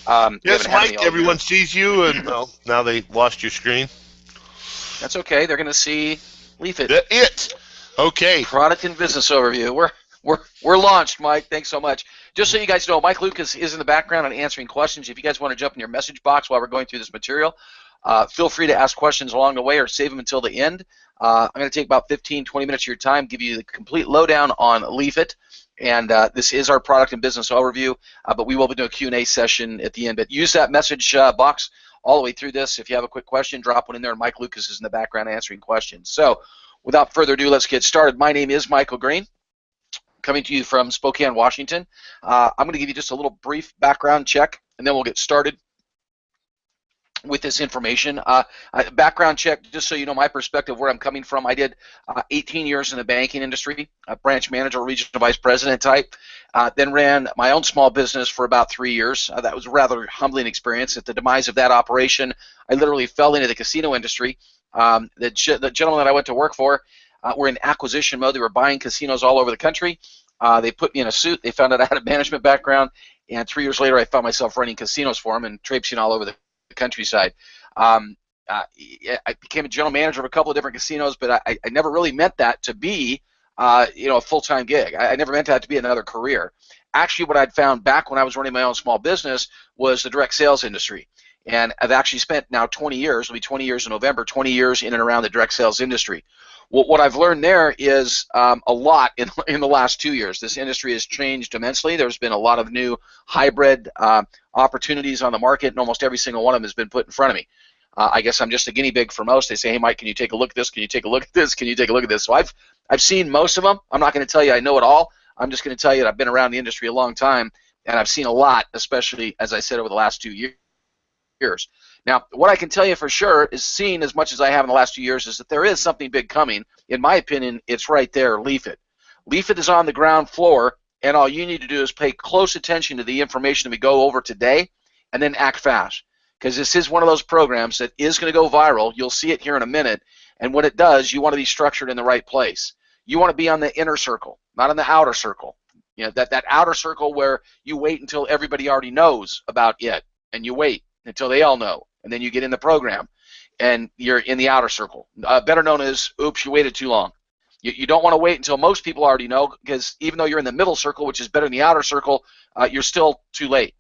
Yes, Mike, everyone sees you, and now they lost your screen. That's okay. They're going to see LeafIt. It. Okay. Product and business overview. We're launched, Mike. Thanks so much. Just so you guys know, Mike Lucas is in the background and answering questions. If you guys want to jump in your message box while we're going through this material, feel free to ask questions along the way or save them until the end. I'm going to take about 15, 20 minutes of your time, give you the complete lowdown on LeafIt. And this is our product and business overview, but we will be doing a Q&A session at the end. But use that message box all the way through this. If you have a quick question, drop one in there, and Mike Lucas is in the background answering questions. So without further ado, let's get started. My name is Michael Green, coming to you from Spokane, Washington. I'm going to give you just a little brief background check, and then we'll get started with this information. Background check, just so you know my perspective, where I'm coming from. I did 18 years in the banking industry, a branch manager, regional vice president type, then ran my own small business for about 3 years. That was a rather humbling experience. At the demise of that operation, I literally fell into the casino industry. The gentleman that I went to work for were in acquisition mode. They were buying casinos all over the country. They put me in a suit. They found out I had a management background, and 3 years later, I found myself running casinos for them and traipsing all over the countryside. I became a general manager of a couple of different casinos, but I never really meant that to be a full-time gig. I never meant that to be another career. Actually, what I'd found back when I was running my own small business was the direct sales industry. And I've actually spent now 20 years, it'll be 20 years in November, 20 years in and around the direct sales industry. What I've learned there is a lot in the last 2 years. This industry has changed immensely. There's been a lot of new hybrid opportunities on the market, and almost every single one of them has been put in front of me. I guess I'm just a guinea pig for most. They say, hey, Mike, can you take a look at this? Can you take a look at this? Can you take a look at this? So I've seen most of them. I'm not going to tell you I know it all. I'm just going to tell you that I've been around the industry a long time, and I've seen a lot, especially, as I said, over the last 2 years. Now, what I can tell you for sure is, seeing as much as I have in the last 2 years, is that there is something big coming. In my opinion, it's right there, LeafIt. LeafIt is on the ground floor, and all you need to do is pay close attention to the information that we go over today, and then act fast. Because this is one of those programs that is going to go viral. You'll see it here in a minute. And when it does, you want to be structured in the right place. You want to be on the inner circle, not on the outer circle. You know, that outer circle where you wait until everybody already knows about it, and you wait until they all know, and then you get in the program, and you're in the outer circle. Better known as, oops, you waited too long. You don't want to wait until most people already know, because even though you're in the middle circle, which is better than the outer circle, you're still too late.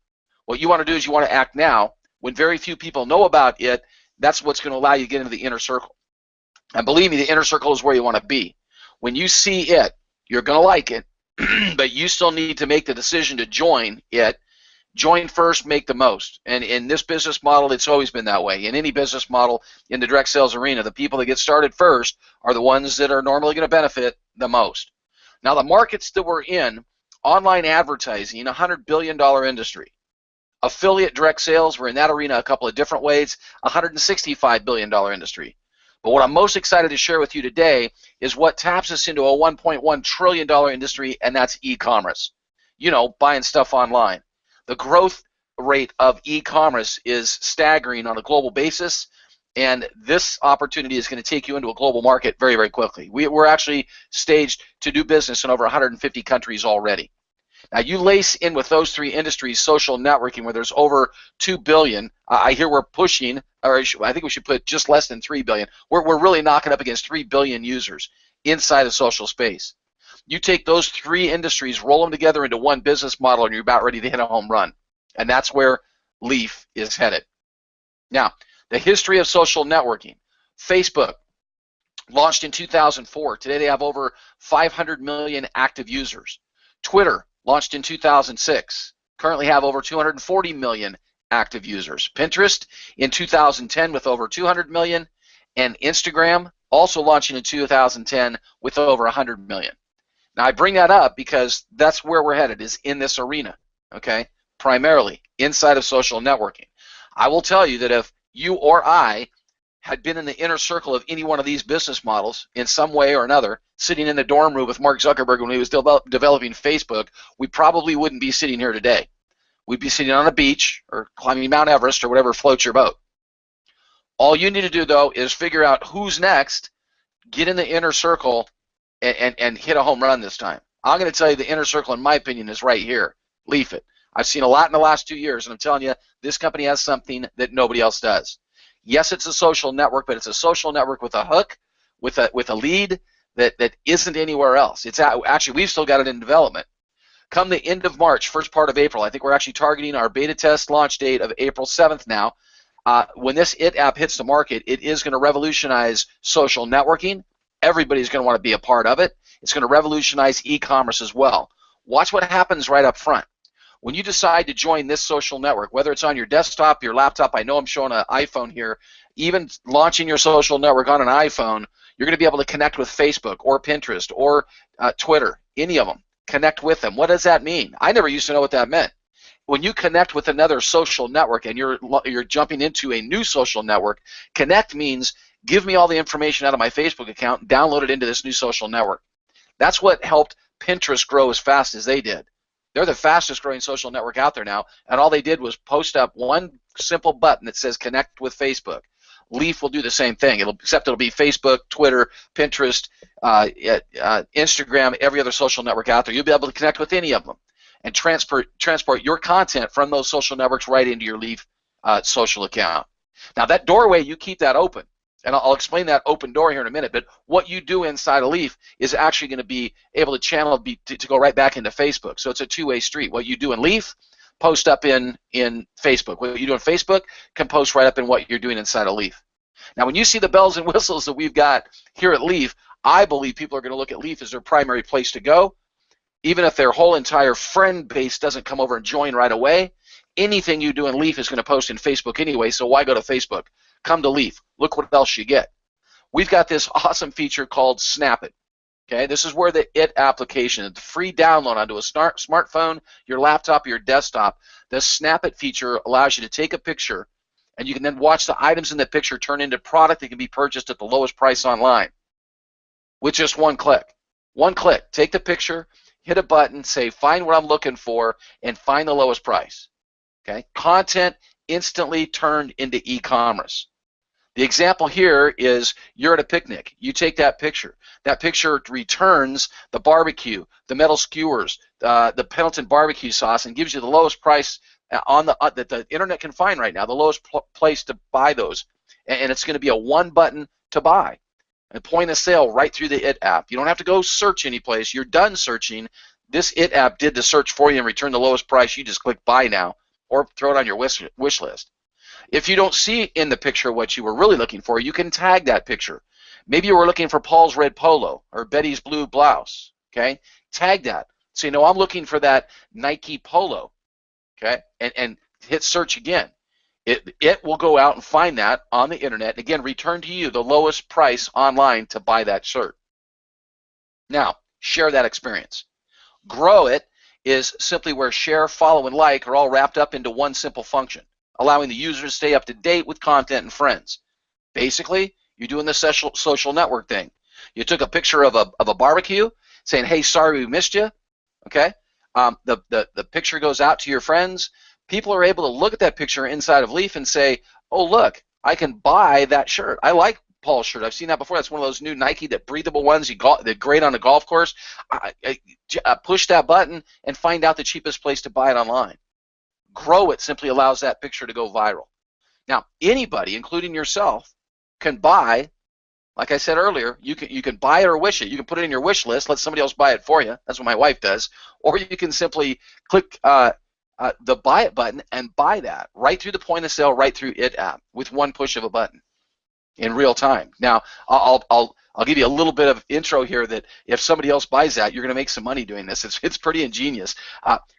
What you want to do is you want to act now. When very few people know about it, that's what's going to allow you to get into the inner circle. And believe me, the inner circle is where you want to be. When you see it, you're going to like it, but you still need to make the decision to join it. Join first, make the most. And in this business model, it's always been that way. In any business model in the direct sales arena, the people that get started first are the ones that are normally going to benefit the most. Now, the markets that we're in, online advertising, $100 billion industry. Affiliate direct sales, we're in that arena a couple of different ways, $165 billion industry. But what I'm most excited to share with you today is what taps us into a $1.1 trillion industry, and that's e-commerce. Buying stuff online. The growth rate of e-commerce is staggering on a global basis, and this opportunity is going to take you into a global market very, very quickly. We're actually staged to do business in over 150 countries already. Now, you lace in with those three industries, social networking, where there's over 2 billion. I hear we're pushing, or I think we should put just less than 3 billion. We're really knocking up against 3 billion users inside of social space. You take those three industries, roll them together into one business model, and you're about ready to hit a home run. And that's where Leaf is headed. Now, the history of social networking. Facebook launched in 2004. Today they have over 500 million active users. Twitter launched in 2006. Currently have over 240 million active users. Pinterest in 2010 with over 200 million. And Instagram also launching in 2010 with over 100 million. Now, I bring that up because that's where we're headed, is in this arena, okay, primarily inside of social networking. I will tell you that if you or I had been in the inner circle of any one of these business models in some way or another, sitting in the dorm room with Mark Zuckerberg when he was developing Facebook, we probably wouldn't be sitting here today. We'd be sitting on a beach or climbing Mount Everest or whatever floats your boat. All you need to do, though, is figure out who's next, get in the inner circle, and hit a home run this time. I'm going to tell you the inner circle, in my opinion, is right here, LeafIt. I've seen a lot in the last 2 years, and I'm telling you, this company has something that nobody else does. Yes, it's a social network, but it's a social network with a hook, with a lead that isn't anywhere else. It's actually, we've still got it in development. Come the end of March, first part of April, I think we're actually targeting our beta test launch date of April 7th now. When this IT app hits the market, it is going to revolutionize social networking. Everybody's going to want to be a part of it. It's going to revolutionize e-commerce as well. Watch what happens right up front. When you decide to join this social network, whether it's on your desktop, your laptop, I know I'm showing an iPhone here, even launching your social network on an iPhone, you're going to be able to connect with Facebook or Pinterest or Twitter, any of them. Connect with them. What does that mean? I never used to know what that meant. When you connect with another social network and you're jumping into a new social network, connect means give me all the information out of my Facebook account, download it into this new social network. That's what helped Pinterest grow as fast as they did. They're the fastest growing social network out there now, and all they did was post up one simple button that says connect with Facebook. Leaf will do the same thing, except it'll be Facebook, Twitter, Pinterest, Instagram, every other social network out there. You'll be able to connect with any of them and transport your content from those social networks right into your Leaf social account. Now that doorway, you keep that open, and I'll explain that open door here in a minute, but what you do inside of Leaf is actually going to be able to channel to go right back into Facebook. So it's a two-way street. What you do in Leaf, post up in Facebook. What you do in Facebook can post right up in what you're doing inside of Leaf. Now when you see the bells and whistles that we've got here at Leaf, I believe people are going to look at Leaf as their primary place to go. Even if their whole entire friend base doesn't come over and join right away, anything you do in Leaf is going to post in Facebook anyway, so why go to Facebook? Come to Leaf. Look what else you get. We've got this awesome feature called Snap It. Okay, this is where the IT application, the free download onto a smartphone, your laptop, your desktop, the Snap It feature allows you to take a picture and you can then watch the items in the picture turn into product that can be purchased at the lowest price online with just one click. One click. Take the picture, hit a button, say find what I'm looking for, and find the lowest price. Okay, content instantly turned into e-commerce. The example here is you're at a picnic. You take that picture. That picture returns the barbecue, the metal skewers, the Pendleton barbecue sauce, and gives you the lowest price on that the internet can find right now, the lowest place to buy those. And it's going to be a one button to buy. And point of sale right through the IT app. You don't have to go search any place. You're done searching. This IT app did the search for you and return the lowest price. You just click buy now or throw it on your wish list. If you don't see in the picture what you were really looking for, you can tag that picture. Maybe you were looking for Paul's red polo or Betty's blue blouse. Okay, tag that. So you know I'm looking for that Nike polo. Okay, and hit search again. It will go out and find that on the internet. Again, return to you the lowest price online to buy that shirt. Now, share that experience. Grow It is simply where share, follow, and like are all wrapped up into one simple function, allowing the user to stay up to date with content and friends. Basically, you're doing the social network thing. You took a picture of a barbecue, saying, "Hey, sorry we missed you." Okay, the picture goes out to your friends. People are able to look at that picture inside of Leaf and say, "Oh, look, I can buy that shirt. I like Paul's shirt. I've seen that before. That's one of those new Nike, that breathable ones. They're great on a golf course." Push that button and find out the cheapest place to buy it online. Grow It simply allows that picture to go viral. Now, anybody, including yourself, can buy. Like I said earlier, you can buy it or wish it. You can put it in your wish list, let somebody else buy it for you. That's what my wife does. Or you can simply click the buy it button and buy that right through the point of sale, right through IT app with one push of a button in real time. Now, I'll give you a little bit of intro here that if somebody else buys that, you're going to make some money doing this. It's pretty ingenious.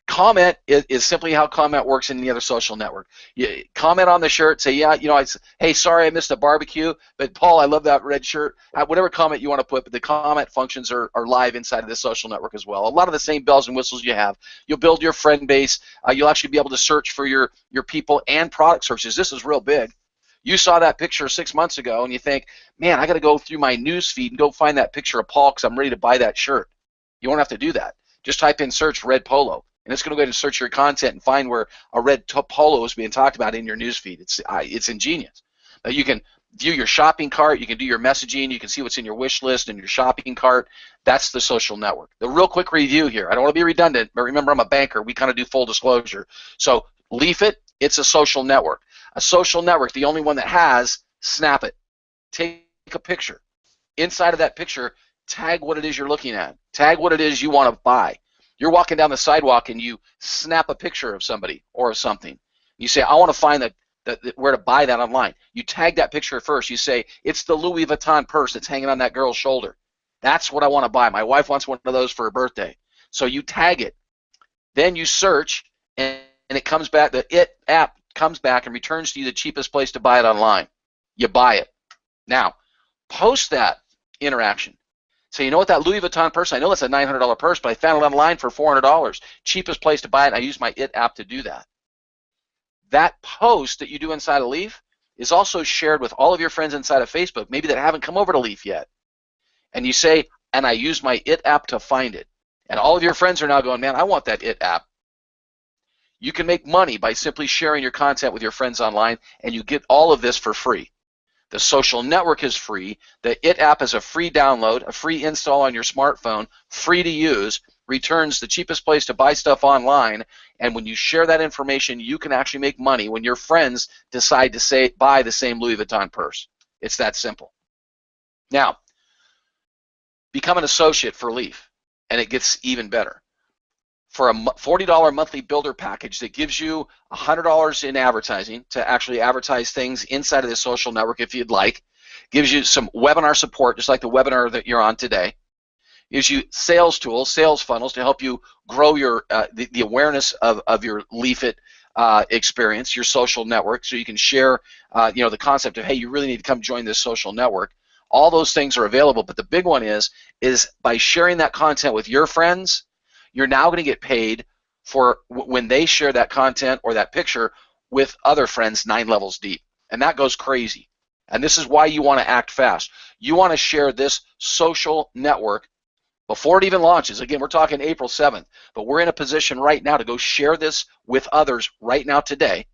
Comment is simply how comment works in any other social network. You comment on the shirt, say, yeah, you know, hey, sorry I missed a barbecue, but Paul, I love that red shirt. Whatever comment you want to put, but the comment functions are live inside of this social network as well. A lot of the same bells and whistles you have. You'll build your friend base. You'll actually be able to search for your people and product searches. This is real big. You saw that picture 6 months ago and you think, man, I got to go through my news feed and go find that picture of Paul because I'm ready to buy that shirt. You won't have to do that. Just type in search red polo, and it's going to go ahead and search your content and find where a red polo is being talked about in your news feed. It's ingenious. You can view your shopping cart. You can do your messaging. You can see what's in your wish list and your shopping cart. That's the social network. The real quick review here. I don't want to be redundant, but remember, I'm a banker. We kind of do full disclosure. So LeafIt, it's a social network. A social network, the only one that has, snap it. Take a picture. Inside of that picture, tag what it is you're looking at. Tag what it is you want to buy. You're walking down the sidewalk and you snap a picture of somebody or of something. You say, I want to find where to buy that online. You tag that picture first. You say, it's the Louis Vuitton purse that's hanging on that girl's shoulder. That's what I want to buy. My wife wants one of those for her birthday. So you tag it. Then you search, and it comes back. The IT app comes back and returns to you the cheapest place to buy it online. You buy it. Now, post that interaction. So you know what, that Louis Vuitton purse, I know it's a $900 purse, but I found it online for $400. Cheapest place to buy it, and I use my IT app to do that. That post that you do inside of Leaf is also shared with all of your friends inside of Facebook, maybe that haven't come over to Leaf yet. And you say, and I use my IT app to find it. And all of your friends are now going, man, I want that IT app. You can make money by simply sharing your content with your friends online, and you get all of this for free. The social network is free. The IT app is a free download, a free install on your smartphone, free to use, returns the cheapest place to buy stuff online, and when you share that information, you can actually make money when your friends decide to buy the same Louis Vuitton purse. It's that simple. Now, become an associate for Leaf, and it gets even better. For a $40 monthly builder package that gives you $100 in advertising to actually advertise things inside of the social network if you'd like, gives you some webinar support, just like the webinar that you're on today, gives you sales tools, sales funnels to help you grow your the awareness of your LeafIt experience, your social network, so you can share the concept of, hey, you really need to come join this social network. All those things are available, but the big one is by sharing that content with your friends, you're now going to get paid for when they share that content or that picture with other friends 9 levels deep. And that goes crazy. And this is why you want to act fast. You want to share this social network before it even launches. Again, we're talking April 7th, but we're in a position right now to go share this with others right now today.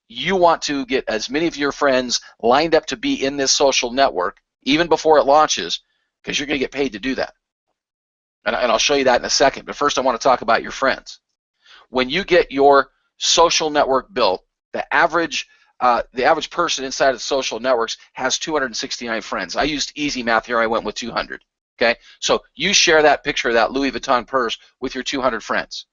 You want to get as many of your friends lined up to be in this social network even before it launches, because you're going to get paid to do that. And I'll show you that in a second. But first, I want to talk about your friends. When you get your social network built, the average person inside of social networks has 269 friends. I used easy math here. I went with 200. Okay, so you share that picture of that Louis Vuitton purse with your 200 friends.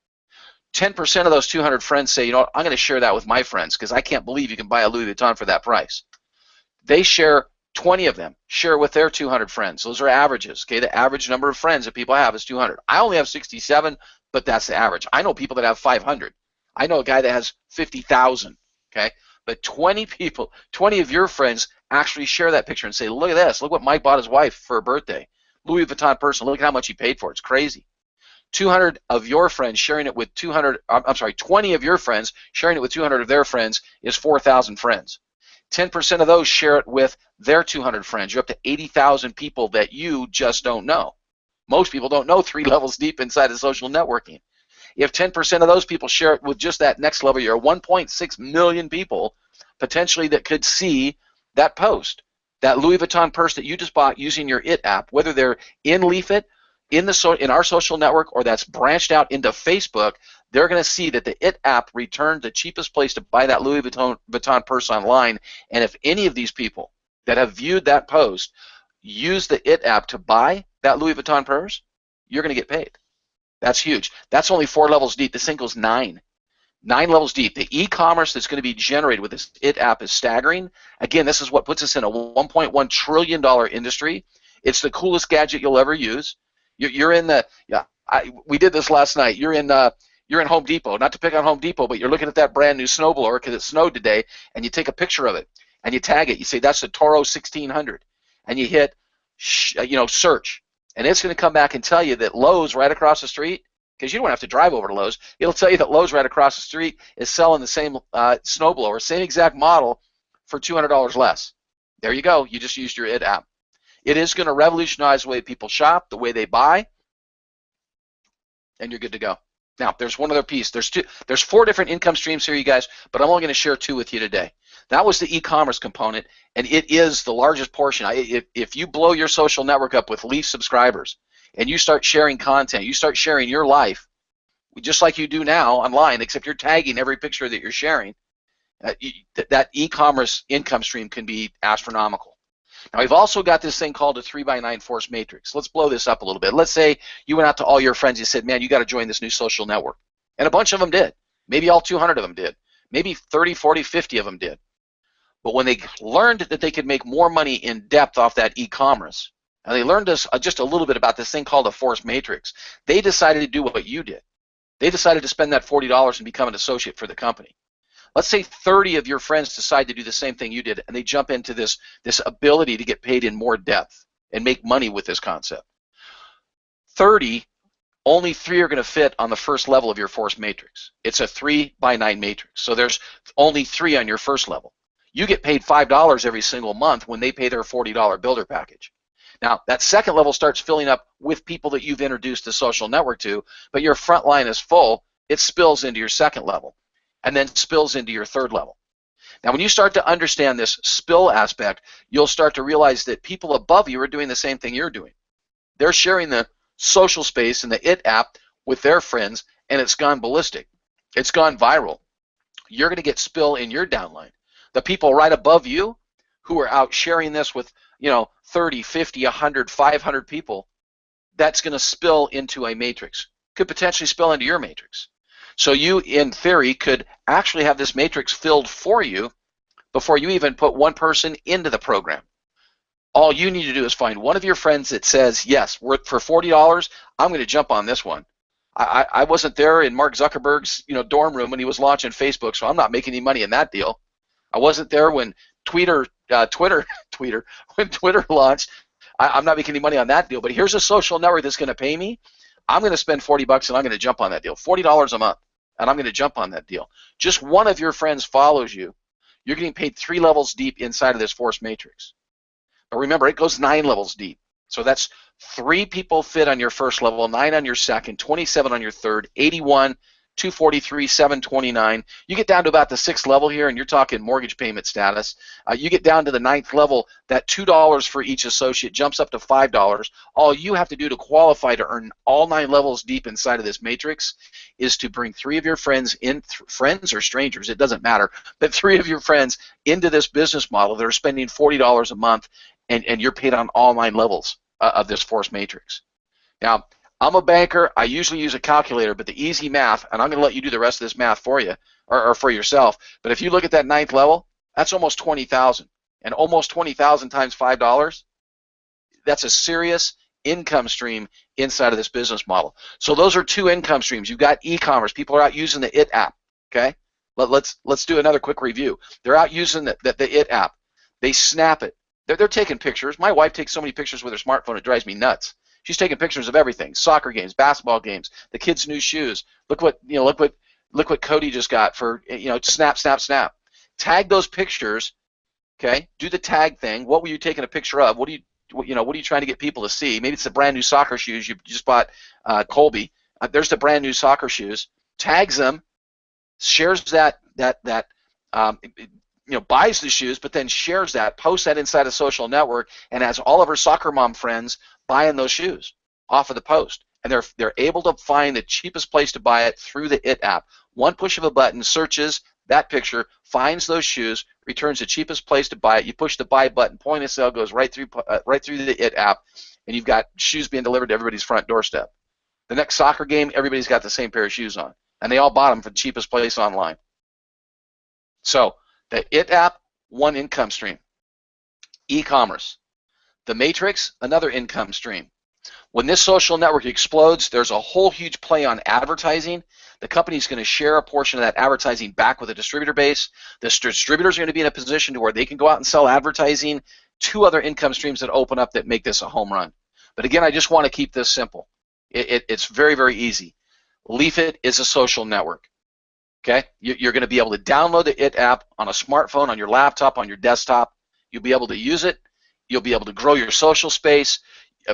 10% of those 200 friends say, you know what, I'm going to share that with my friends because I can't believe you can buy a Louis Vuitton for that price. They share. 20 of them share with their 200 friends. Those are averages. Okay, the average number of friends that people have is 200. I only have 67, but that's the average. I know people that have 500. I know a guy that has 50,000. Okay, but 20 people, 20 of your friends actually share that picture and say, look at this. Look what Mike bought his wife for her birthday. Louis Vuitton purse. Look at how much he paid for it. It's crazy. 200 of your friends sharing it with 20 of your friends sharing it with 200 of their friends is 4,000 friends. 10% of those share it with their 200 friends. You're up to 80,000 people that you just don't know. Most people don't know 3 levels deep inside of social networking. If 10% of those people share it with just that next level, you're 1.6 million people potentially that could see that post, that Louis Vuitton purse that you just bought using your IT app, whether they're in LeafIt, in our social network, or that's branched out into Facebook. They're going to see that the IT app returned the cheapest place to buy that Louis Vuitton purse online. And if any of these people that have viewed that post use the IT app to buy that Louis Vuitton purse, you're going to get paid. That's huge. That's only 4 levels deep. This thing goes 9 levels deep. The e-commerce that's going to be generated with this IT app is staggering. Again, this is what puts us in a $1.1 trillion industry. It's the coolest gadget you'll ever use. You're in the we did this last night. You're in Home Depot, not to pick on Home Depot, but you're looking at that brand new snowblower because it snowed today, and you take a picture of it and you tag it. You say that's the Toro 1600, and you hit search, and it's going to come back and tell you that Lowe's right across the street, because you don't have to drive over to Lowe's. It'll tell you that Lowe's right across the street is selling the same snowblower, same exact model, for $200 less. There you go. You just used your IT app. It is going to revolutionize the way people shop, the way they buy, and you're good to go. Now, there's one other piece. There's 4 different income streams here, you guys, but I'm only going to share 2 with you today. That was the e-commerce component, and it is the largest portion. If you blow your social network up with Leaf subscribers and you start sharing content, you start sharing your life, just like you do now online, except you're tagging every picture that you're sharing, that e-commerce income stream can be astronomical. Now, we've also got this thing called a 3x9 force matrix. Let's blow this up a little bit. Let's say you went out to all your friends, you said, man, you got to join this new social network. And a bunch of them did. Maybe all 200 of them did. Maybe 30, 40, 50 of them did. But when they learned that they could make more money in depth off that e-commerce, and they learned just a little bit about this thing called a force matrix, they decided to do what you did. They decided to spend that $40 and become an associate for the company. Let's say 30 of your friends decide to do the same thing you did, and they jump into this ability to get paid in more depth and make money with this concept. 30, only 3 are going to fit on the first level of your force matrix. It's a 3x9 matrix. So there's only 3 on your first level. You get paid $5 every single month when they pay their $40 builder package. Now, that second level starts filling up with people that you've introduced the social network to, but your front line is full. It spills into your second level and then spills into your third level. Now, when you start to understand this spill aspect, you'll start to realize that people above you are doing the same thing you're doing. They're sharing the social space and the IT app with their friends, and it's gone ballistic. It's gone viral. You're going to get spill in your downline. The people right above you who are out sharing this with 30, 50, 100, 500 people, that's going to spill into a matrix. Could potentially spill into your matrix. So you, in theory, could actually have this matrix filled for you before you even put one person into the program. All you need to do is find one of your friends that says, yes, for $40, I'm going to jump on this one. I wasn't there in Mark Zuckerberg's dorm room when he was launching Facebook, so I'm not making any money in that deal. I wasn't there when Twitter launched. I'm not making any money on that deal. But here's a social network that's going to pay me. I'm going to spend $40 and I'm going to jump on that deal. $40 a month, and I'm going to jump on that deal. Just one of your friends follows you. You're getting paid 3 levels deep inside of this force matrix. But remember, it goes 9 levels deep. So that's 3 people fit on your first level, 9 on your second, 27 on your third, 81, 243, 729. You get down to about the 6th level here, and you're talking mortgage payment status. You get down to the 9th level, that $2 for each associate jumps up to $5. All you have to do to qualify to earn all 9 levels deep inside of this matrix is to bring 3 of your friends in, friends or strangers, it doesn't matter, but 3 of your friends into this business model that are spending $40 a month, and you're paid on all 9 levels of this force matrix. Now, I'm a banker. I usually use a calculator, but the easy math, and I'm going to let you do the rest of this math for you or for yourself, but if you look at that 9th level, that's almost 20,000. And almost 20,000 times $5, that's a serious income stream inside of this business model. So those are 2 income streams. You've got e-commerce. People are out using the IT app, okay? Let's do another quick review. They're out using the IT app. They snap it. They're taking pictures. My wife takes so many pictures with her smartphone, it drives me nuts. She's taking pictures of everything: soccer games, basketball games, the kids' new shoes. Look what Cody just got for snap, snap, snap. Tag those pictures, okay? Do the tag thing. What were you taking a picture of? What are you trying to get people to see? Maybe it's the brand new soccer shoes you just bought, Colby. There's the brand new soccer shoes. Tags them, shares that buys the shoes, but then shares that, posts that inside a social network, and has all of her soccer mom friends buying those shoes off of the post. And they're able to find the cheapest place to buy it through the IT app. One push of a button, searches that picture, finds those shoes, returns the cheapest place to buy it. You push the buy button, point of sale goes right through the IT app, and you've got shoes being delivered to everybody's front doorstep. The next soccer game, everybody's got the same pair of shoes on, and they all bought them for the cheapest place online. So the IT app, one income stream. E-commerce. The matrix, another income stream. When this social network explodes, there's a whole huge play on advertising. The company's going to share a portion of that advertising back with a distributor base. The distributors are going to be in a position to where they can go out and sell advertising. 2 other income streams that open up that make this a home run. But again, I just want to keep this simple. It's very, very easy. LeafIt is a social network. Okay, you're going to be able to download the IT app on a smartphone, on your laptop, on your desktop. You'll be able to use it. You'll be able to grow your social space.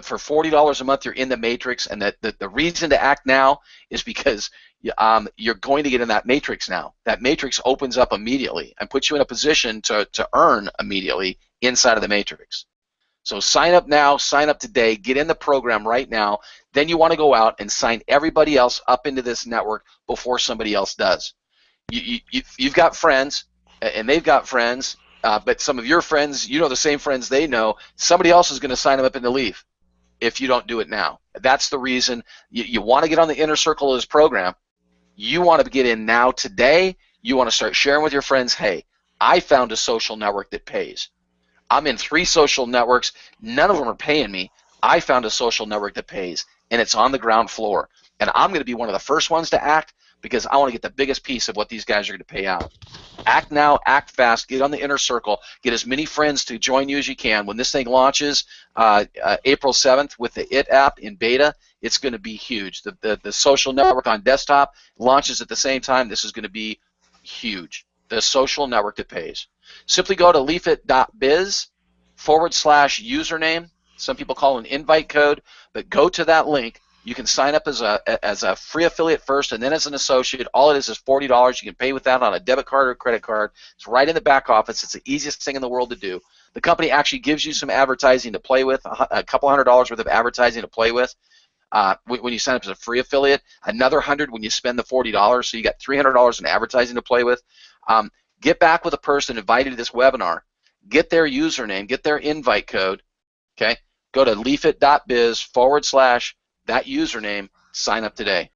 For $40 a month, you're in the matrix, and the reason to act now is because you're going to get in that matrix now. That matrix opens up immediately and puts you in a position to earn immediately inside of the matrix. So sign up now, sign up today, get in the program right now. Then you want to go out and sign everybody else up into this network before somebody else does. You've got friends, and they've got friends, but some of your friends, you know the same friends they know. Somebody else is going to sign them up into Leaf if you don't do it now. That's the reason you want to get on the inner circle of this program. You want to get in now today. You want to start sharing with your friends, hey, I found a social network that pays. I'm in 3 social networks. None of them are paying me. I found a social network that pays, and it's on the ground floor. And I'm going to be one of the first ones to act because I want to get the biggest piece of what these guys are going to pay out. Act now, act fast, get on the inner circle, get as many friends to join you as you can. When this thing launches April 7th with the IT app in beta, it's going to be huge. The social network on desktop launches at the same time. This is going to be huge. The social network that pays. Simply go to leafit.biz/username. Some people call it an invite code, but go to that link. You can sign up as a free affiliate first, and then as an associate. All it is $40. You can pay with that on a debit card or credit card. It's right in the back office. It's the easiest thing in the world to do. The company actually gives you some advertising to play with, a couple $100 worth of advertising to play with. When you sign up as a free affiliate, another $100 when you spend the $40. So you got $300 in advertising to play with. Get back with a person invited to this webinar. Get their username, get their invite code. Okay, go to leafit.biz/that username. Sign up today.